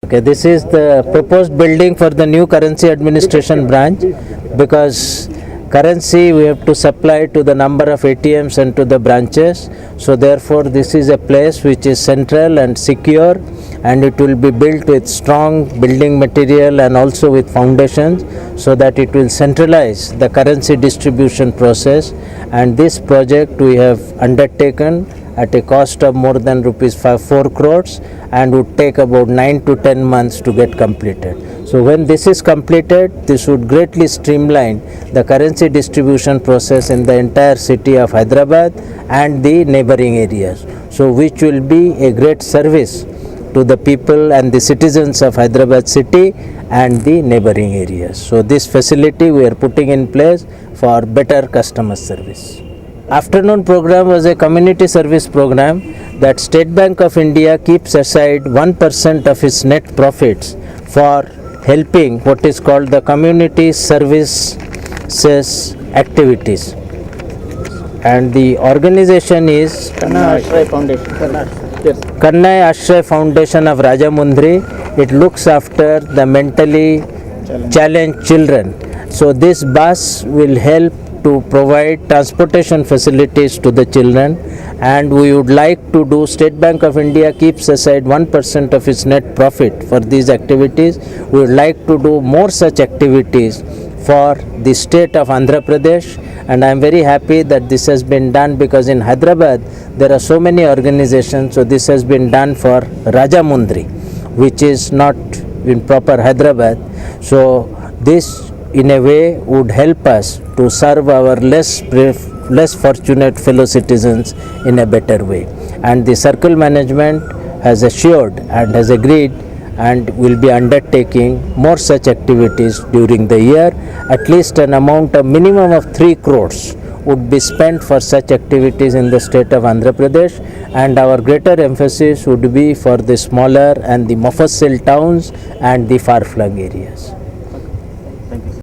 Okay, this is the proposed building for the new currency administration branch, because currency we have to supply to the number of ATMs and to the branches. So therefore this is a place which is central and secure, and it will be built with strong building material and also with foundations, so that it will centralize the currency distribution process. And this project we have undertaken at a cost of more than rupees 4 crores and would take about 9 to 10 months to get completed. So when this is completed, this would greatly streamline the currency distribution process in the entire city of Hyderabad and the neighboring areas. So which will be a great service to the people and the citizens of Hyderabad city and the neighboring areas. So this facility we are putting in place for better customer service. Afternoon program was a community service program that State Bank of India keeps aside 1% of its net profits for helping what is called the community services activities. And the organization is Kanna Ashray Foundation. Kannai Ashray Foundation of Rajamundry. It looks after the mentally challenged children. So this bus will help to provide transportation facilities to the children, and we would like to do, State Bank of India keeps aside 1% of its net profit for these activities. We would like to do more such activities for the state of Andhra Pradesh, and I am very happy that this has been done, because in Hyderabad there are so many organizations. So this has been done for Rajamundry, which is not in proper Hyderabad. So this in a way would help us to serve our less fortunate fellow citizens in a better way. And the circle management has assured and has agreed and will be undertaking more such activities during the year. At least an amount of minimum of 3 crores would be spent for such activities in the state of Andhra Pradesh, and our greater emphasis would be for the smaller and the Mufassil towns and the far-flung areas.